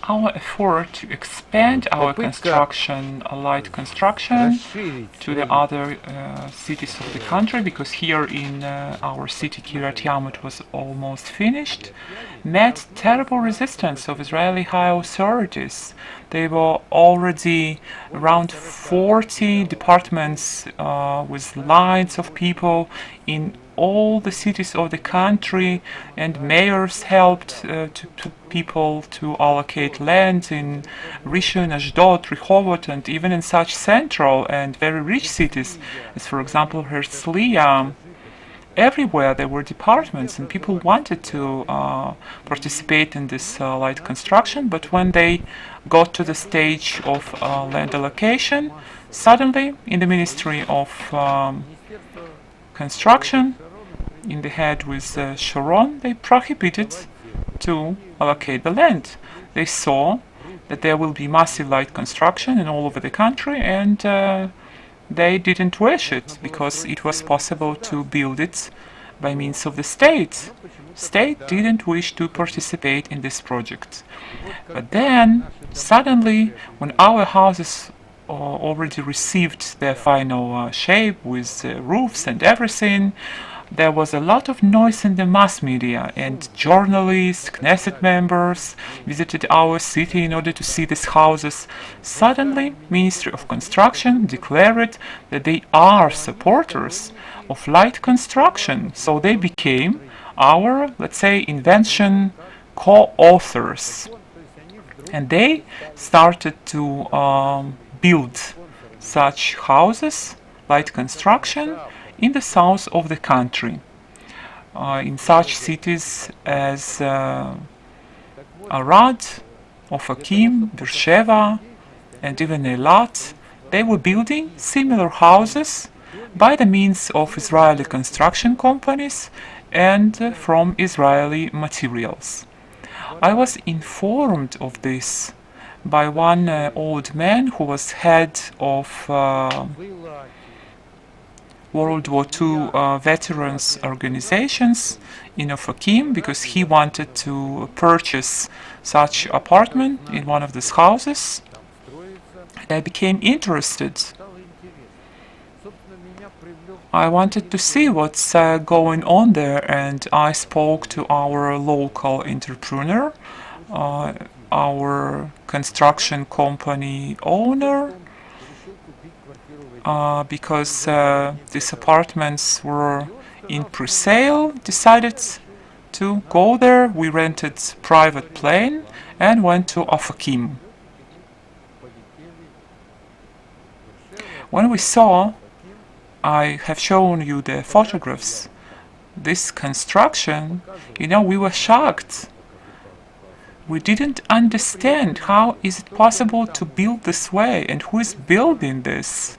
our effort to expand our construction, light construction, to the other cities of the country, because here in our city Kiryat Yam it was almost finished, met terrible resistance of Israeli high authorities. There were already around 40 departments with lines of people in all the cities of the country, and mayors helped to people to allocate land in Rishon, Ashdod, Rehovot, and even in such central and very rich cities as, for example, Herzliya. Everywhere there were departments and people wanted to participate in this light construction, but when they got to the stage of land allocation, suddenly in the Ministry of Construction, in the head with Sharon, they prohibited to allocate the land. They saw that there will be massive light construction in all over the country, and they didn't wish it because it was possible to build it by means of the state. State didn't wish to participate in this project. But then, suddenly, when our houses already received their final shape with roofs and everything, there was a lot of noise in the mass media, and journalists, Knesset members visited our city in order to see these houses. Suddenly, Ministry of Construction declared that they are supporters of light construction, so they became our, let's say, invention co-authors. And they started to build such houses, light construction, in the south of the country, in such cities as Arad, Ofakim, Beersheva, and even Eilat. They were building similar houses by the means of Israeli construction companies and from Israeli materials. I was informed of this by one old man who was head of World War II veterans organizations in Ofakim, because he wanted to purchase such apartment in one of these houses. I became interested. I wanted to see what's going on there, and I spoke to our local entrepreneur, our construction company owner, because these apartments were in pre-sale, decided to go there. We rented private plane and went to Ofakim. When we saw, I have shown you the photographs, this construction, we were shocked. We didn't understand how is it possible to build this way, and who is building this.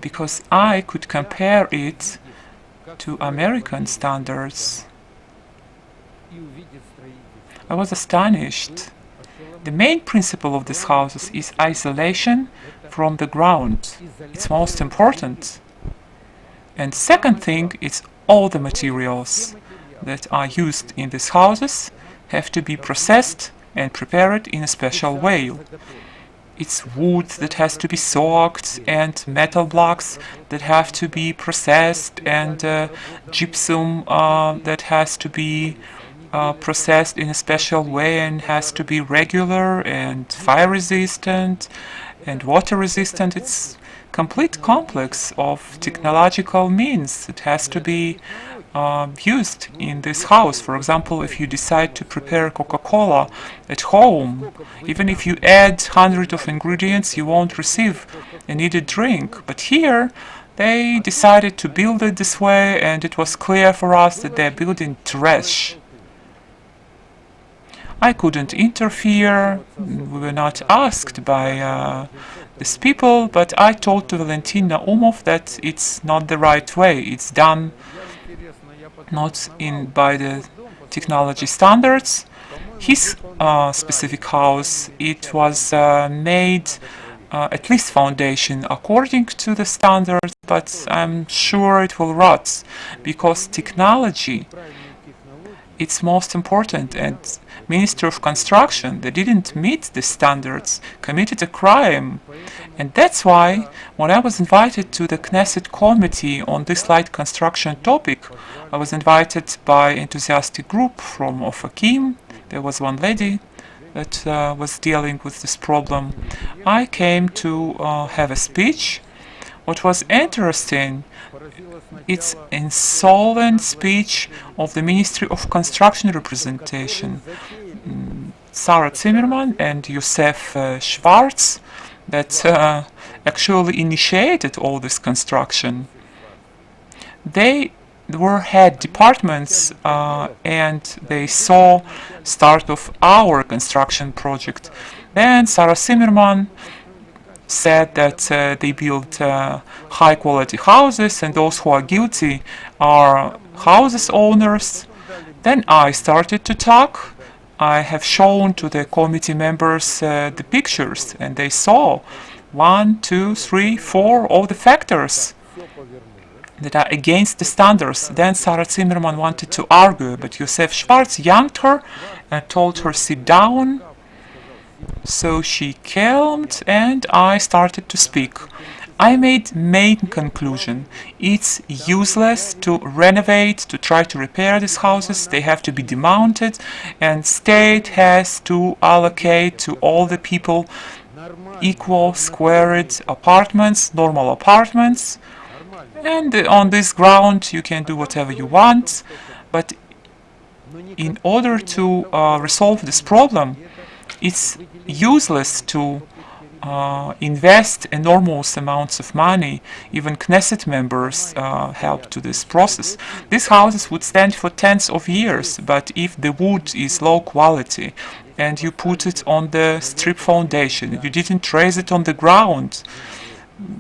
Because I could compare it to American standards. I was astonished. The main principle of these houses is isolation from the ground. It's most important. And second thing is all the materials that are used in these houses have to be processed and prepared in a special way. It's wood that has to be soaked, and metal blocks that have to be processed, and gypsum that has to be processed in a special way and has to be regular and fire resistant and water resistant. It's complete complex of technological means that has to be used in this house. For example, if you decide to prepare Coca-Cola at home, even if you add hundreds of ingredients, you won't receive a needed drink. But here, they decided to build it this way, and it was clear for us that they're building trash. I couldn't interfere. We were not asked by these people, but I told to Valentin Naumov that it's not the right way. It's done not by the technology standards. His specific house, it was made at least foundation according to the standards, but I'm sure it will rot because technology it's most important, and Minister of Construction, they didn't meet the standards, committed a crime. And that's why when I was invited to the Knesset committee on this light construction topic, I was invited by enthusiastic group from Ofakim. There was one lady that was dealing with this problem. I came to have a speech. What was interesting, it's insolent speech of the Ministry of Construction representation, Sarah Zimmerman and Yosef Schwartz, that actually initiated all this construction. They were head departments and they saw start of our construction project. Then Sarah Zimmerman said that they built high quality houses and those who are guilty are houses owners. Then I started to talk. I have shown to the committee members the pictures, and they saw 1, 2, 3, 4 all the factors that are against the standards. Then Sarah Zimmerman wanted to argue, but Yosef Schwartz yanked her and told her sit down. So she calmed and I started to speak. I made main conclusion. It's useless to renovate, to try to repair these houses. They have to be demounted, and state has to allocate to all the people equal squared apartments, normal apartments. And on this ground you can do whatever you want. But in order to resolve this problem, it's useless to invest enormous amounts of money. Even Knesset members help to this process. These houses would stand for tens of years, but if the wood is low quality and you put it on the strip foundation, you didn't raise it on the ground,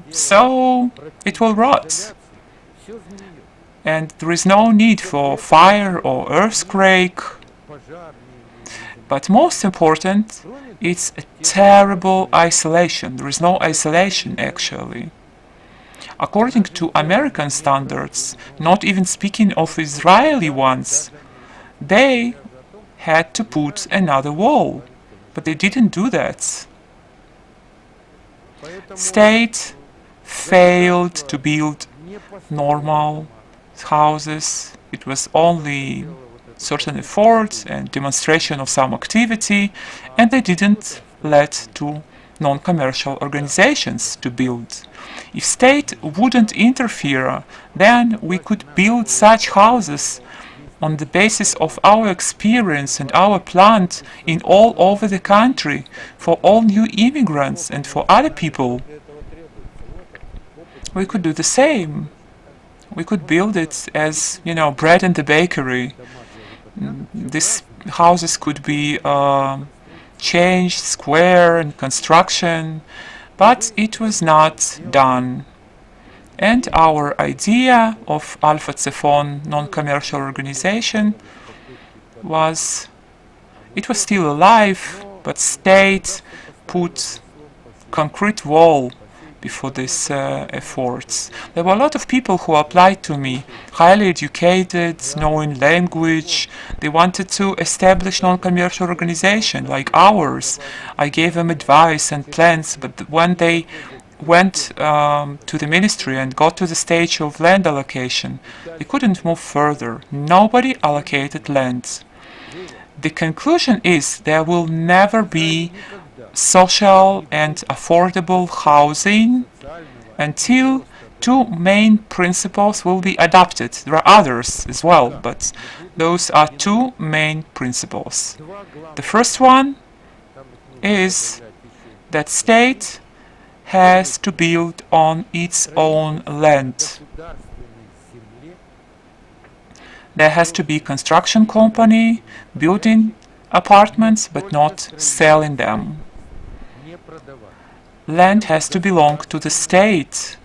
so it will rot. And there is no need for fire or earthquake. But most important, it's a terrible isolation. There is no isolation actually. According to American standards, not even speaking of Israeli ones, they had to put another wall, but they didn't do that. State failed to build normal houses. It was only certain efforts and demonstration of some activity, and they didn't let to non-commercial organizations to build. If state wouldn't interfere, then we could build such houses on the basis of our experience and our plant in all over the country for all new immigrants and for other people. We could do the same. We could build it as, bread in the bakery. These houses could be changed, square and construction, but it was not done. And our idea of Alpha Tzefon non-commercial organization was, it was still alive, but state put concrete wall before these efforts. There were a lot of people who applied to me, highly educated, knowing language. They wanted to establish non-commercial organization like ours. I gave them advice and plans, but when they went to the ministry and got to the stage of land allocation, they couldn't move further. Nobody allocated land. The conclusion is there will never be social and affordable housing until two main principles will be adopted. There are others as well, but those are two main principles. The first one is that state has to build on its own land. There has to be a construction company building apartments but not selling them. Land has to belong to the state.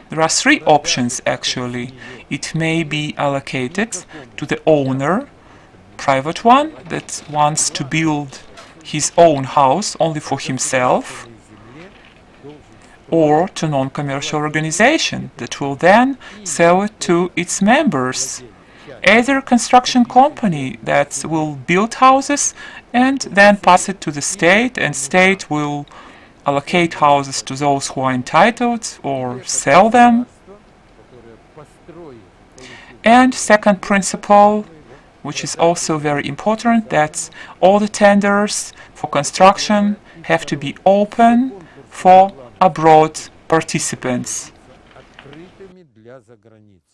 There are three options actually. It may be allocated to the owner, private one that wants to build his own house only for himself, or to non-commercial organization that will then sell it to its members. either construction company that will build houses and then pass it to the state, and state will allocate houses to those who are entitled or sell them. And second principle, which is also very important, that all the tenders for construction have to be open for abroad participants. открытыми для заграницы.